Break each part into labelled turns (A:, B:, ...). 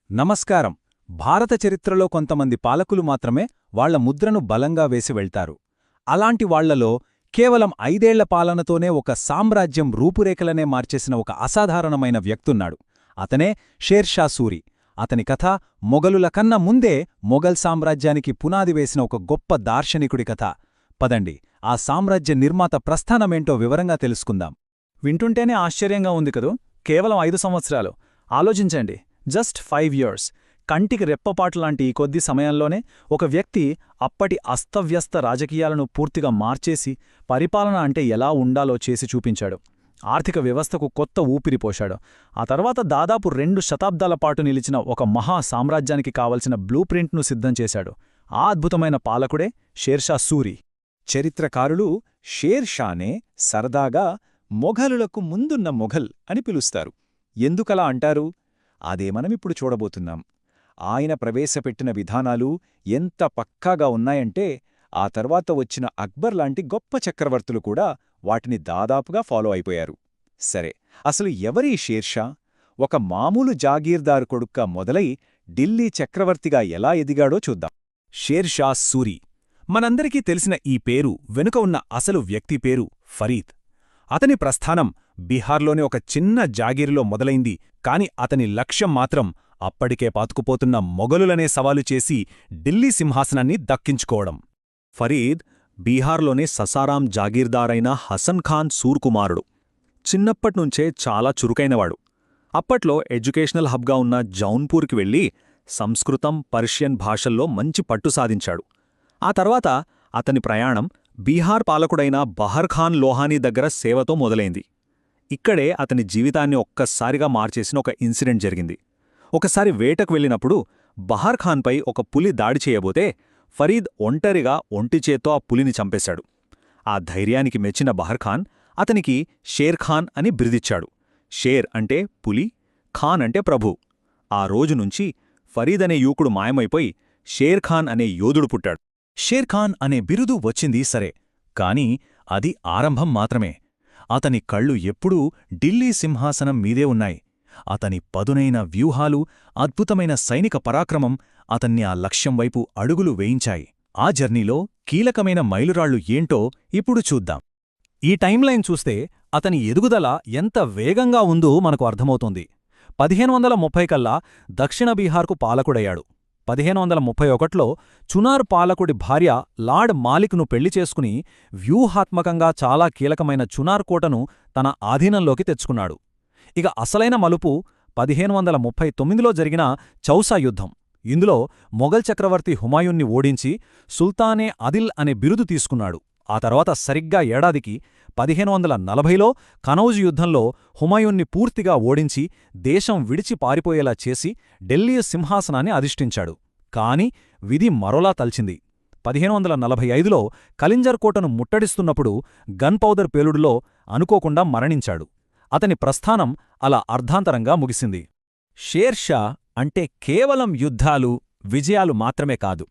A: నమస్కారం. భారత చరిత్రలో కొంతమంది పాలకులు మాత్రమే వాళ్ల ముద్రను బలంగా వేసి వెళ్తారు. అలాంటి వాళ్లలో కేవలం 5 ఏళ్ల పాలనతోనే ఒక సామ్రాజ్యం రూపురేఖలనే మార్చేసిన ఒక అసాధారణమైన వ్యక్తున్నాడు. అతనే షేర్ షా సూరి. అతని కథ మొఘలుల కన్నా ముందే మొఘల్ సామ్రాజ్యానికి పునాది వేసిన ఒక గొప్ప దార్శనికుడి కథ. పదండి, ఆ సామ్రాజ్య నిర్మాత ప్రస్థానమేంటో వివరంగా తెలుసుకుందాం.
B: వింటుంటేనే ఆశ్చర్యంగా ఉంది కదూ. కేవలం 5 సంవత్సరాలు. ఆలోచించండి, జస్ట్ 5 years. కంటికి రెప్పపాటులాంటి ఈ కొద్ది సమయంలోనే ఒక వ్యక్తి అప్పటి అస్తవ్యస్త రాజకీయాలను పూర్తిగా మార్చేసి పరిపాలన అంటే ఎలా ఉండాలో చేసి చూపించాడు. ఆర్థిక వ్యవస్థకు కొత్త ఊపిరి పోశాడు. ఆ తర్వాత దాదాపు 2 శతాబ్దాల పాటు నిలిచిన ఒక మహా సామ్రాజ్యానికి కావలసిన బ్లూ ప్రింట్ను సిద్ధం చేశాడు. ఆ అద్భుతమైన పాలకుడే షేర్షా సూరి.
A: చరిత్రకారులు షేర్ షానే సరదాగా మొఘలులకు ముందున్న మొఘల్ అని పిలుస్తారు. ఎందుకలా అంటారు? అదే మనమిప్పుడు చూడబోతున్నాం. ఆయన ప్రవేశపెట్టిన విధానాలు ఎంత పక్కాగా ఉన్నాయంటే ఆ తర్వాత వచ్చిన అక్బర్ లాంటి గొప్ప చక్రవర్తులు కూడా వాటిని దాదాపుగా ఫాలో అయిపోయారు. సరే, అసలు ఎవరీ షేర్షా? ఒక మామూలు జాగీర్దారు కొడుక్కా మొదలై ఢిల్లీ చక్రవర్తిగా ఎలా ఎదిగాడో చూద్దాం. షేర్ షా సూరి. మనందరికీ తెలిసిన ఈ పేరు వెనుక ఉన్న అసలు వ్యక్తి పేరు ఫరీద్. అతని ప్రస్థానం బీహార్లోని ఒక చిన్న జాగీరులో మొదలైంది. కాని అతని లక్ష్యం మాత్రం అప్పటికే పాతుకుపోతున్న మొఘలులనే సవాలు చేసి ఢిల్లీ సింహాసనాన్ని దక్కించుకోవడం. ఫరీద్ బీహార్లోనే ససారాం జాగీర్దారైన హసన్ ఖాన్ సూర్కుమారుడు. చిన్నప్పట్నుంచే చాలా చురుకైనవాడు. అప్పట్లో ఎడ్యుకేషనల్ హబ్గా ఉన్న జౌన్పూర్కి వెళ్లి సంస్కృతం, పర్షియన్ భాషల్లో మంచి పట్టు సాధించాడు. ఆ తర్వాత అతని ప్రయాణం బీహార్ పాలకుడైన బహర్ఖాన్ లోహానీ దగ్గర సేవతో మొదలైంది. ఇక్కడే అతని జీవితాన్ని ఒక్కసారిగా మార్చేసిన ఒక ఇన్సిడెంట్ జరిగింది. ఒకసారి వేటకు వెళ్ళినప్పుడు బహర్ఖాన్పై ఒక పులి దాడి చేయబోతే ఫరీద్ ఒంటరిగా ఒంటిచేత్తో ఆ పులిని చంపేశాడు. ఆ ధైర్యానికి మెచ్చిన బహర్ఖాన్ అతనికి షేర్ఖాన్ అని బిరుదిచ్చాడు. షేర్ అంటే పులి, ఖాన్ అంటే ప్రభు. ఆ రోజునుంచి ఫరీద్ అనే యువకుడు మాయమైపోయి షేర్ఖాన్ అనే యోధుడు పుట్టాడు.
B: షేర్ఖాన్ అనే బిరుదు వచ్చింది సరే, కాని అది ఆరంభం మాత్రమే. అతని కళ్ళు ఎప్పుడూ ఢిల్లీ సింహాసనం మీదే ఉన్నాయి. అతని పదునైన వ్యూహాలు, అద్భుతమైన సైనిక పరాక్రమం అతన్ని ఆ లక్ష్యం వైపు అడుగులు వేయించాయి. ఆ జర్నీలో కీలకమైన మైలురాళ్లు ఏంటో ఇప్పుడు చూద్దాం. ఈ టైంలైన్ చూస్తే అతని ఎదుగుదల ఎంత వేగంగా ఉందో మనకు అర్థమవుతోంది. 1530 కల్లా దక్షిణ బీహార్కు పాలకుడయ్యాడు. 1531లో చునార్ పాలకుడి భార్య లార్డ్ మాలిక్ను పెళ్లి చేసుకుని వ్యూహాత్మకంగా చాలా కీలకమైన చునార్ కోటను తన ఆధీనంలోకి తెచ్చుకున్నాడు. ఇక అసలైన మలుపు 1539లో జరిగిన చౌసా యుద్ధం. ఇందులో మొఘల్ చక్రవర్తి హుమాయూన్ని ఓడించి సుల్తానే అదిల్ అనే బిరుదు తీసుకున్నాడు. ఆ తర్వాత సరిగ్గా ఏడాదికి 1540లో కనౌజ్ యుద్ధంలో హుమాయూన్ని పూర్తిగా ఓడించి దేశం విడిచి పారిపోయేలా చేసి ఢిల్లీ సింహాసనాన్ని అధిష్ఠించాడు. కాని విధి మరోలా తల్చింది. 1545లో కలింజర్ కోటను ముట్టడిస్తున్నప్పుడు గన్ పౌడర్ పేలుడులో అనుకోకుండా మరణించాడు. అతని ప్రస్థానం అలా అర్ధాంతరంగా ముగిసింది.
A: షేర్ షా అంటే కేవలం యుద్ధాలు, విజయాలు మాత్రమే కాదు.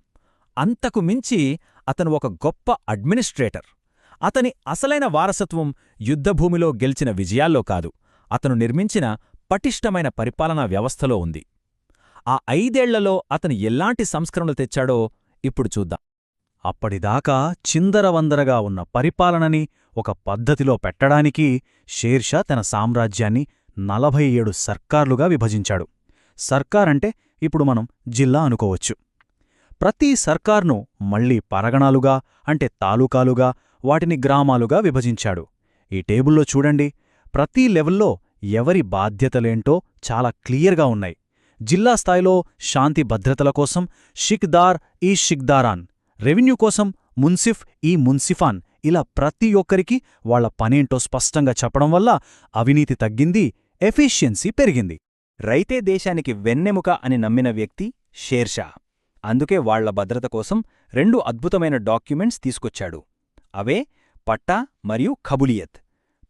A: అంతకు మించి అతను ఒక గొప్ప అడ్మినిస్ట్రేటర్. అతని అసలైన వారసత్వం యుద్ధభూమిలో గెలిచిన విజయాల్లో కాదు, అతను నిర్మించిన పటిష్టమైన పరిపాలనా వ్యవస్థలో ఉంది. ఆ 5 ఏళ్లలో అతను ఎలాంటి సంస్కరణలు తెచ్చాడో ఇప్పుడు చూద్దాం.
B: అప్పటిదాకా చిందరవందరగా ఉన్న పరిపాలనని ఒక పద్ధతిలో పెట్టడానికి షేర్షా తన సామ్రాజ్యాన్ని 47 సర్కార్లుగా విభజించాడు. సర్కారంటే ఇప్పుడు మనం జిల్లా అనుకోవచ్చు. ప్రతి సర్కార్ను మళ్లీ పరగణాలుగా అంటే తాలూకాలుగా, వాటిని గ్రామాలుగా విభజించాడు. ఈ టేబుల్లో చూడండి, ప్రతి లెవెల్లో ఎవరి బాధ్యతలేంటో చాలా క్లియర్గా ఉన్నాయి. జిల్లా స్థాయిలో శాంతి భద్రతల కోసం షిక్దార్ ఈ షిక్దారాన్, రెవెన్యూ కోసం మున్సిఫ్ ఈ మున్సిఫాన్, ఇలా ప్రతి ఒక్కరికి వాళ్ల పనేంటో స్పష్టంగా చెప్పడం వల్ల అవినీతి తగ్గింది, ఎఫిషియన్సీ పెరిగింది.
A: రైతే దేశానికి వెన్నెముక అని నమ్మిన వ్యక్తి షేర్షా. అందుకే వాళ్ల భద్రత కోసం 2 అద్భుతమైన డాక్యుమెంట్స్ తీసుకొచ్చాడు. అవే పట్టా మరియు ఖబులియత్.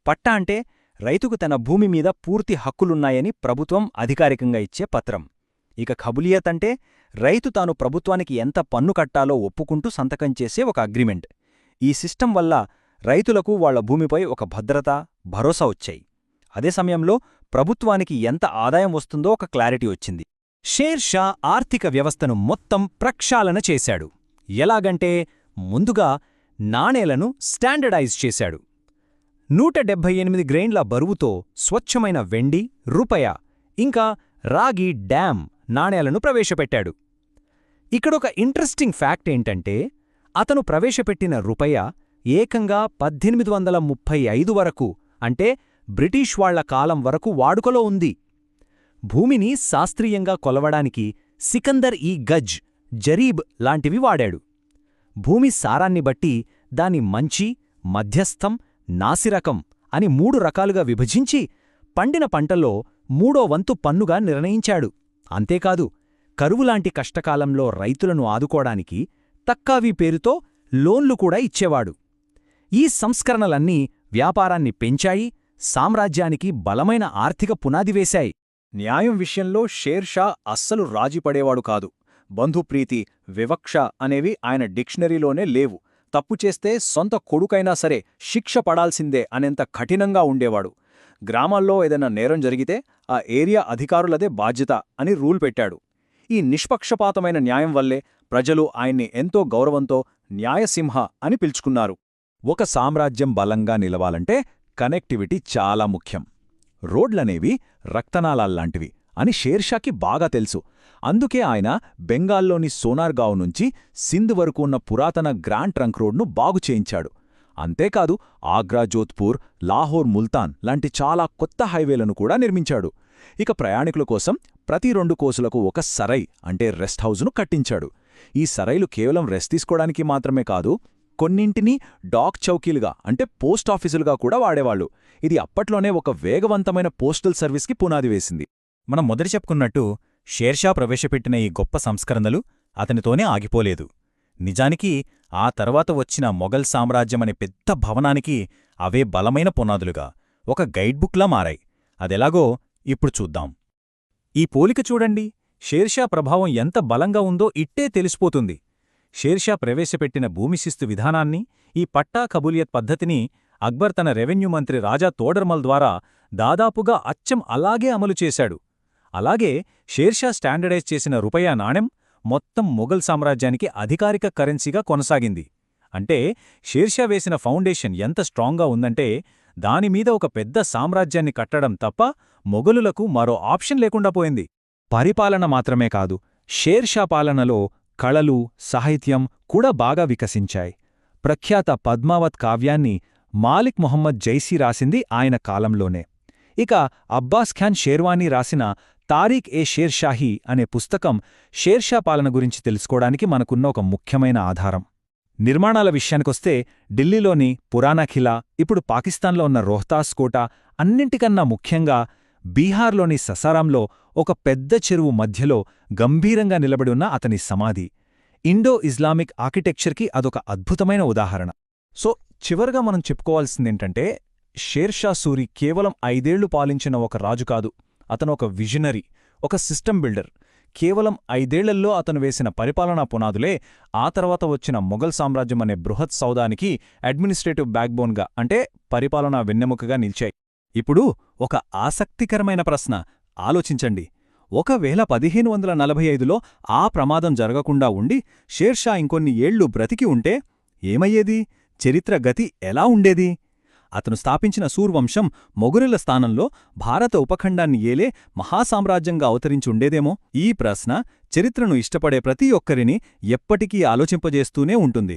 A: పట్టా అంటే రైతుకు తన భూమి మీద పూర్తి హక్కులున్నాయని ప్రభుత్వం అధికారికంగా ఇచ్చే పత్రం. ఇక ఖబులియత్ అంటే రైతు తాను ప్రభుత్వానికి ఎంత పన్ను కట్టాలో ఒప్పుకుంటూ సంతకం చేసే ఒక అగ్రిమెంట్. ఈ సిస్టం వల్ల రైతులకు వాళ్ల భూమిపై ఒక భద్రత, భరోసా వచ్చాయి. అదే సమయంలో ప్రభుత్వానికి ఎంత ఆదాయం వస్తుందో ఒక క్లారిటీ వచ్చింది.
B: షేర్ షా ఆర్థిక వ్యవస్థను మొత్తం ప్రక్షాళన చేశాడు. ఎలాగంటే ముందుగా నాణేలను స్టాండర్డైజ్ చేశాడు. 178 గ్రెయిన్ల బరువుతో స్వచ్ఛమైన వెండి, రూపాయ, ఇంకా రాగి డ్యామ్ నాణేలను ప్రవేశపెట్టాడు. ఇక్కడొక ఇంట్రెస్టింగ్ ఫ్యాక్ట్ ఏంటంటే అతను ప్రవేశపెట్టిన రూపాయ ఏకంగా 1835 వరకు, అంటే బ్రిటిష్ వాళ్ల కాలం వరకు వాడుకలో ఉంది. భూమిని శాస్త్రీయంగా కొలవడానికి సికందర్ ఈ గజ్, జరీబ్ లాంటివి వాడాడు. భూమి సారాన్ని బట్టి దాని మంచి, మధ్యస్థం, నాసిరకం అని 3 రకాలుగా విభజించి పండిన పంటల్లో 3వ వంతు పన్నుగా నిర్ణయించాడు. అంతేకాదు, కరువులాంటి కష్టకాలంలో రైతులను ఆదుకోడానికి తక్కావీ పేరుతో లోన్లు కూడా ఇచ్చేవాడు. ఈ సంస్కరణలన్నీ వ్యాపారాన్ని పెంచాయి, సామ్రాజ్యానికి బలమైన ఆర్థిక పునాది వేశాయి.
A: న్యాయం విషయంలో షేర్ షా అస్సలు రాజీపడేవాడు కాదు. బంధుప్రీతి, వివక్ష అనేవి ఆయన డిక్షనరీలోనే లేవు. తప్పు చేస్తే సొంత కొడుకైనా సరే శిక్ష పడాల్సిందే అనేంత కఠినంగా ఉండేవాడు. గ్రామాల్లో ఏదైనా నేరం జరిగితే ఆ ఏరియా అధికారులదే బాధ్యత అని రూల్ పెట్టాడు. ఈ నిష్పక్షపాతమైన న్యాయం వల్లే ప్రజలు ఆయన్ని ఎంతో గౌరవంతో న్యాయసింహ అని పిలుచుకున్నారు. ఒక సామ్రాజ్యం బలంగా నిలవాలంటే కనెక్టివిటీ చాలా ముఖ్యం. రోడ్లనేవి రక్తనాళాల్లాంటివి అని షేర్షాకి బాగా తెలుసు. అందుకే ఆయన బెంగాల్లోని సోనార్గావ్ నుంచి సింధ్ వరకు ఉన్న పురాతన గ్రాండ్ ట్రంక్ రోడ్ను బాగు చేయించాడు. అంతేకాదు, ఆగ్రా, జోధ్పూర్, లాహోర్, ముల్తాన్ లాంటి చాలా కొత్త హైవేలను కూడా నిర్మించాడు. ఇక ప్రయాణికుల కోసం ప్రతి 2 కోసులకు ఒక సరై అంటే రెస్ట్ హౌజును కట్టించాడు. ఈ సరైలు కేవలం రెస్ట్ తీసుకోవడానికి మాత్రమే కాదు, కొన్నింటిని డాక్ చౌకీలుగా అంటే పోస్ట్ ఆఫీసులుగా కూడా వాడేవాళ్లు. ఇది అప్పట్లోనే ఒక వేగవంతమైన పోస్టల్ సర్వీస్కి పునాది వేసింది.
B: మనం మొదటి చెప్పుకున్నట్టు షేర్షా ప్రవేశపెట్టిన ఈ గొప్ప సంస్కరణలు అతనితోనే ఆగిపోలేదు. నిజానికి ఆ తర్వాత వచ్చిన మొఘల్ సామ్రాజ్యమనే పెద్ద భవనానికి అవే బలమైన పునాదులుగా, ఒక గైడ్బుక్లా మారాయి. అదెలాగో ఇప్పుడు చూద్దాం. ఈ పోలిక చూడండి. షేర్షా ప్రభావం ఎంత బలంగా ఉందో ఇట్టే తెలిసిపోతుంది. షేర్షా ప్రవేశపెట్టిన భూమిశిస్తు విధానాన్ని, ఈ పట్టా కబూలియత్ పద్ధతిని అక్బర్ తన రెవెన్యూ మంత్రి రాజా తోడర్మల్ ద్వారా దాదాపుగా అచ్చం అలాగే అమలు చేశాడు. అలాగే షేర్షా స్టాండర్డైజ్ చేసిన రూపాయ నాణెం మొత్తం మొఘల్ సామ్రాజ్యానికి అధికారిక కరెన్సీగా కొనసాగింది. అంటే షేర్షా వేసిన ఫౌండేషన్ ఎంత స్ట్రాంగ్గా ఉందంటే దానిమీద ఒక పెద్ద సామ్రాజ్యాన్ని కట్టడం తప్ప మొఘలులకు మరో ఆప్షన్ లేకుండా పోయింది.
A: పరిపాలన మాత్రమే కాదు, షేర్షా పాలనలో కళలు, సాహిత్యం కూడా బాగా వికసించాయి. ప్రఖ్యాత పద్మావత్ కావ్యాన్ని మాలిక్ మొహమ్మద్ జైసీ రాసింది ఆయన కాలంలోనే. ఇక అబ్బాస్ ఖాన్ షేర్వానీ రాసిన తారీఖ్ ఏ షేర్ షాహీ అనే పుస్తకం షేర్షా పాలన గురించి తెలుసుకోవడానికి మనకున్న ఒక ముఖ్యమైన ఆధారం. నిర్మాణాల విషయానికొస్తే ఢిల్లీలోని పురానా ఖిలా, ఇప్పుడు పాకిస్తాన్లో ఉన్న రోహ్తాస్ కోట, అన్నింటికన్నా ముఖ్యంగా బీహార్లోని ససారాంలో ఒక పెద్ద చెరువు మధ్యలో గంభీరంగా నిలబడి ఉన్న అతని సమాధి ఇండో ఇస్లామిక్ ఆర్కిటెక్చర్కి అదొక అద్భుతమైన ఉదాహరణ. సో చివరగా మనం చెప్పుకోవాల్సిందేంటంటే షేర్షా సూరి కేవలం 5 ఏళ్లు పాలించిన ఒక రాజు కాదు. అతను ఒక విజనరీ, ఒక సిస్టమ్ బిల్డర్. కేవలం 5 ఏళ్లలో అతను వేసిన పరిపాలనా పునాదులే ఆ తర్వాత వచ్చిన మొఘల్ సామ్రాజ్యం అనే బృహత్ సౌదానికి అడ్మినిస్ట్రేటివ్ బ్యాక్బోన్గా, అంటే పరిపాలనా వెన్నెముకగా నిలిచాయి. ఇప్పుడు ఒక ఆసక్తికరమైన ప్రశ్న ఆలోచించండి. ఒకవేళ 1545లో ఆ ప్రమాదం జరగకుండా ఉండి షేర్షా ఇంకొన్ని ఏళ్లు బ్రతికి ఉంటే ఏమయ్యేది? చరిత్ర గతి ఎలా ఉండేది? అతను స్థాపించిన సూర్వంశం మొఘలుల స్థానంలో భారత ఉపఖండాన్ని ఏలే మహాసామ్రాజ్యంగా అవతరించి ఉండేదేమో? ఈ ప్రశ్న చరిత్రను ఇష్టపడే ప్రతి ఒక్కరిని ఎప్పటికీ ఆలోచింపజేస్తూనే ఉంటుంది.